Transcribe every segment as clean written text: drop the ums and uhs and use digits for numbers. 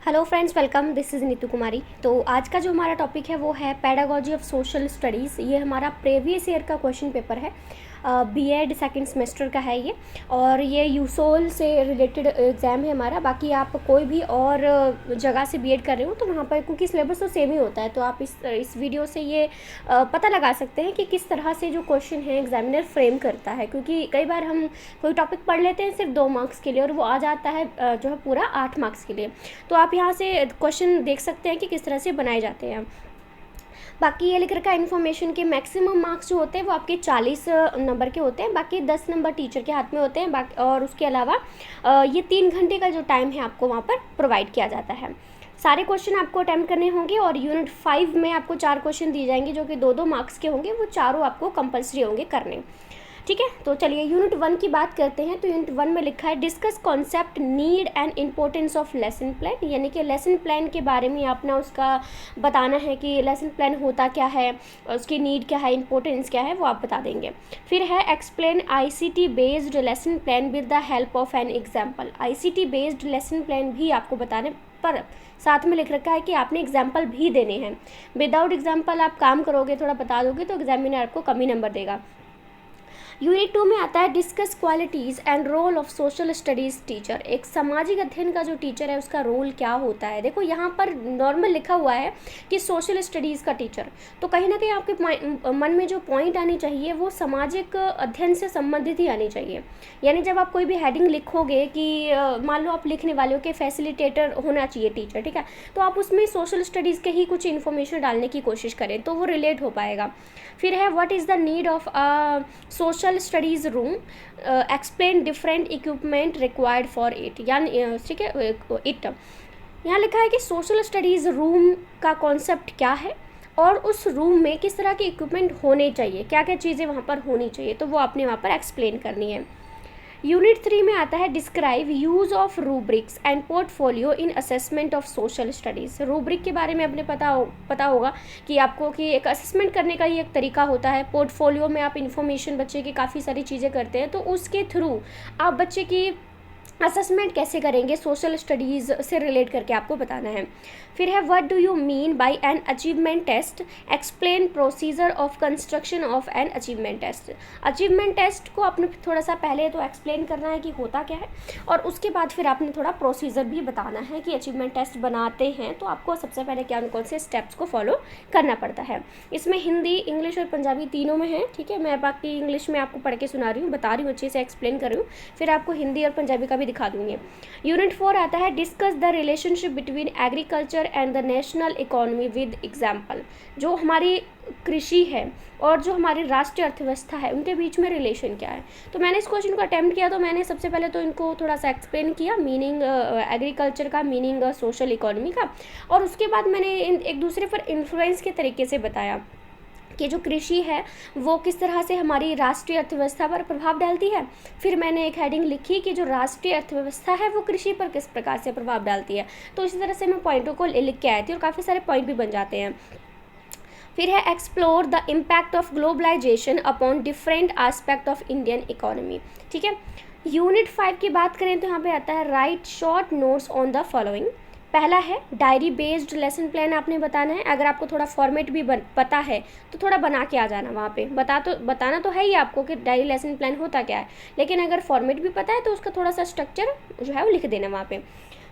Hello friends, welcome. This is Neetu Kumari. तो आज का जो हमारा टॉपिक है वो है पेडागोजी ऑफ सोशल स्टडीज़। ये हमारा प्रीवियस ईयर का क्वेश्चन पेपर है। बीएड सेकंड सेमेस्टर का है ये, और ये यूसोल से रिलेटेड एग्ज़ाम है हमारा। बाकी आप कोई भी और जगह से बीएड कर रहे हो तो वहाँ पर, क्योंकि सिलेबस तो सेम ही होता है, तो आप इस वीडियो से ये पता लगा सकते हैं कि किस तरह से जो क्वेश्चन है एग्जामिनर फ्रेम करता है। क्योंकि कई बार हम कोई टॉपिक पढ़ लेते हैं सिर्फ 2 मार्क्स के लिए और वो आ जाता है जो है पूरा 8 मार्क्स के लिए। तो आप यहाँ से क्वेश्चन देख सकते हैं कि किस तरह से बनाए जाते हैं। बाकी ये लिख रखा है इन्फॉर्मेशन के मैक्सिमम मार्क्स जो होते हैं वो आपके 40 नंबर के होते हैं। बाकी 10 नंबर टीचर के हाथ में होते हैं। बाकी और उसके अलावा ये 3 घंटे का जो टाइम है आपको वहाँ पर प्रोवाइड किया जाता है। सारे क्वेश्चन आपको अटैम्प्ट करने होंगे और यूनिट 5 में आपको 4 क्वेश्चन दिए जाएंगे जो कि 2-2 मार्क्स के होंगे। वो चारों आपको कंपलसरी होंगे करने। ठीक है, तो चलिए यूनिट 1 की बात करते हैं। तो यूनिट 1 में लिखा है discuss concept, need and importance of lesson plan. यानी कि लेसन प्लान के बारे में अपना उसका बताना है कि लेसन प्लान होता क्या है, उसकी नीड क्या है, इंपॉर्टेंस क्या है, वो आप बता देंगे। फिर है explain ICT based lesson plan with the help of an example. ICT based lesson plan भी आपको बताने पर साथ में लिख रखा है कि आपने एग्जाम्पल भी देने हैं। विदाउट एग्जाम्पल आप काम करोगे, थोड़ा बता दोगे, तो एग्जामिनर आपको कम ही नंबर देगा। यूनिट 2 में आता है discuss qualities and role of social studies teacher. एक सामाजिक अध्ययन का जो टीचर है उसका रोल क्या होता है। देखो यहाँ पर नॉर्मल लिखा हुआ है कि सोशल स्टडीज़ का टीचर, तो कहीं ना कहीं आपके मन में जो पॉइंट आनी चाहिए वो सामाजिक अध्ययन से संबंधित ही आनी चाहिए। यानी जब आप कोई भी हेडिंग लिखोगे कि मान लो आप लिखने वाले हो कि फैसिलिटेटर होना चाहिए टीचर, ठीक है, तो आप उसमें सोशल स्टडीज़ के ही कुछ इन्फॉर्मेशन डालने की कोशिश करें तो वो रिलेट हो पाएगा। फिर है what is the need of social studies room, explain different equipment required for it. यानी ठीक है, इट यहाँ लिखा है कि सोशल स्टडीज़ रूम का कॉन्सेप्ट क्या है और उस रूम में किस तरह के इक्विपमेंट होने चाहिए, क्या क्या चीज़ें वहाँ पर होनी चाहिए, तो वो आपने वहाँ पर एक्सप्लेन करनी है। यूनिट 3 में आता है describe use of rubrics and portfolio in assessment of social studies. Rubric के बारे में अपने पता होगा कि आपको कि एक असेसमेंट करने का ही एक तरीका होता है। पोर्टफोलियो में आप इन्फॉर्मेशन बच्चे की काफ़ी सारी चीज़ें करते हैं, तो उसके थ्रू आप बच्चे की असेसमेंट कैसे करेंगे सोशल स्टडीज़ से रिलेट करके आपको बताना है। फिर है what do you mean by an achievement test, explain procedure of construction of an achievement test. Achievement test को आपने थोड़ा सा पहले तो एक्सप्लेन करना है कि होता क्या है, और उसके बाद फिर आपने थोड़ा प्रोसीजर भी बताना है कि अचीवमेंट टेस्ट बनाते हैं तो आपको सबसे पहले क्या कौन से स्टेप्स को फॉलो करना पड़ता है। इसमें हिंदी, इंग्लिश और पंजाबी तीनों में है। ठीक है, मैं बाकी इंग्लिश में आपको पढ़ के सुना रही हूँ, बता रही हूँ, अच्छे से एक्सप्लेन कर रही हूँ, फिर आपको हिंदी और पंजाबी का भी दिखा दूंगी। यूनिट 4 आता है discuss the relationship between agriculture and the national economy with example. जो हमारी कृषि है और जो हमारी राष्ट्रीय अर्थव्यवस्था है उनके बीच में रिलेशन क्या है। तो मैंने इस क्वेश्चन को अटेम्प्ट किया, तो मैंने सबसे पहले तो इनको थोड़ा सा एक्सप्लेन किया, मीनिंग एग्रीकल्चर का, मीनिंग सोशल इकोनॉमी का, और उसके बाद मैंने एक दूसरे पर इन्फ्लुएंस के तरीके से बताया कि जो कृषि है वो किस तरह से हमारी राष्ट्रीय अर्थव्यवस्था पर प्रभाव डालती है। फिर मैंने एक हेडिंग लिखी कि जो राष्ट्रीय अर्थव्यवस्था है वो कृषि पर किस प्रकार से प्रभाव डालती है। तो इसी तरह से मैं पॉइंटों को लिख के आई थी और काफ़ी सारे पॉइंट भी बन जाते हैं। फिर है explore the impact of globalisation upon different aspect of Indian economy. ठीक है, यूनिट 5 की बात करें तो यहाँ पे आता है right short notes on the following. पहला है डायरी बेस्ड लेसन प्लान आपने बताना है। अगर आपको थोड़ा फॉर्मेट भी पता है तो थोड़ा बना के आ जाना वहाँ पे। बताना तो है ही आपको कि डायरी लेसन प्लान होता क्या है, लेकिन अगर फॉर्मेट भी पता है तो उसका थोड़ा सा स्ट्रक्चर जो है वो लिख देना वहाँ पे।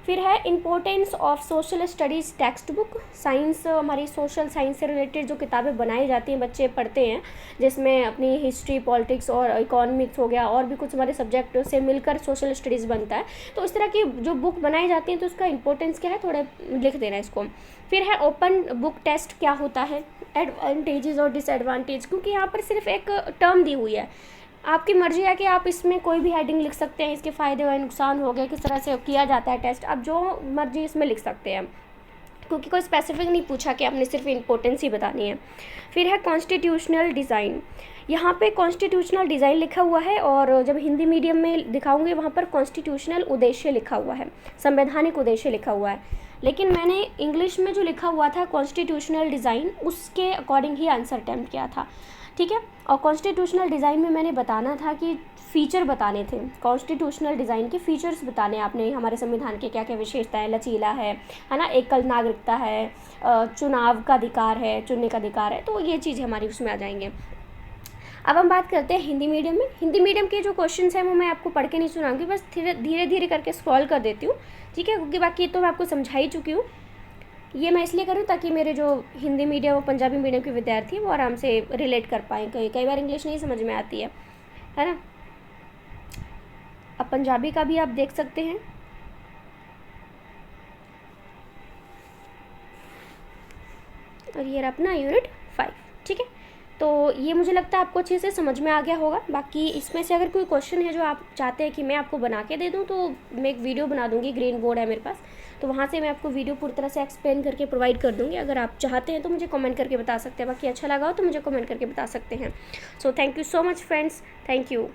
फिर है importance of social studies text book. Science, हमारी सोशल साइंस से रिलेटेड जो किताबें बनाई जाती हैं, बच्चे पढ़ते हैं, जिसमें अपनी हिस्ट्री, पॉलिटिक्स और इकोनॉमिक्स हो गया, और भी कुछ हमारे सब्जेक्ट से मिलकर सोशल स्टडीज़ बनता है। तो इस तरह की जो बुक बनाई जाती हैं तो उसका इंपॉर्टेंस क्या है, थोड़ा लिख देना इसको। फिर है ओपन बुक टेस्ट क्या होता है, एडवांटेजेस और डिसएडवांटेज, क्योंकि यहाँ पर सिर्फ एक टर्म दी हुई है, आपकी मर्जी है कि आप इसमें कोई भी हेडिंग लिख सकते हैं, इसके फ़ायदे और नुकसान हो गए, किस तरह से किया जाता है टेस्ट, आप जो मर्जी इसमें लिख सकते हैं, क्योंकि कोई स्पेसिफिक नहीं पूछा कि आपने सिर्फ इंपॉर्टेंस ही बतानी है। फिर है कॉन्स्टिट्यूशनल डिज़ाइन। यहाँ पे कॉन्स्टिट्यूशनल डिज़ाइन लिखा हुआ है, और जब हिंदी मीडियम में दिखाऊंगी वहाँ पर कॉन्स्टिट्यूशनल उद्देश्य लिखा हुआ है, संवैधानिक उद्देश्य लिखा हुआ है, लेकिन मैंने इंग्लिश में जो लिखा हुआ था कॉन्स्टिट्यूशनल डिज़ाइन, उसके अकॉर्डिंग ही आंसर अटैम्प्ट किया था। ठीक है। और कॉन्स्टिट्यूशनल डिज़ाइन में मैंने बताना था कि फ़ीचर बताने थे, कॉन्स्टिट्यूशनल डिज़ाइन के फ़ीचर्स बताने आपने, हमारे संविधान के क्या क्या विशेषताएं, लचीला है ना, एकल नागरिकता है, चुनाव का अधिकार है, चुनने का अधिकार है, तो ये चीज़ें हमारी उसमें आ जाएंगे। अब हम बात करते हैं हिंदी मीडियम में। हिंदी मीडियम के जो क्वेश्चंस हैं वो मैं आपको पढ़ के नहीं सुनाऊंगी, बस धीरे धीरे करके स्क्रॉल कर देती हूँ, ठीक है, क्योंकि बाकी तो मैं आपको समझा ही चुकी हूँ। ये मैं इसलिए करूँ ताकि मेरे जो हिंदी मीडियम और पंजाबी मीडियम के विद्यार्थी हैं वो आराम से रिलेट कर पाएँ, कई बार इंग्लिश नहीं समझ में आती है ना। अब पंजाबी का भी आप देख सकते हैं। और ये अपना यूनिट 5, ठीक है। तो ये मुझे लगता है आपको अच्छे से समझ में आ गया होगा। बाकी इसमें से अगर कोई क्वेश्चन है जो आप चाहते हैं कि मैं आपको बना के दे दूँ, तो मैं एक वीडियो बना दूँगी, ग्रीन बोर्ड है मेरे पास, तो वहाँ से मैं आपको वीडियो पूरी तरह से एक्सप्लेन करके प्रोवाइड कर दूँगी। अगर आप चाहते हैं तो मुझे कमेंट करके बता सकते हैं, बाकी अच्छा लगा हो तो मुझे कमेंट करके बता सकते हैं। So thank you so much friends, thank you.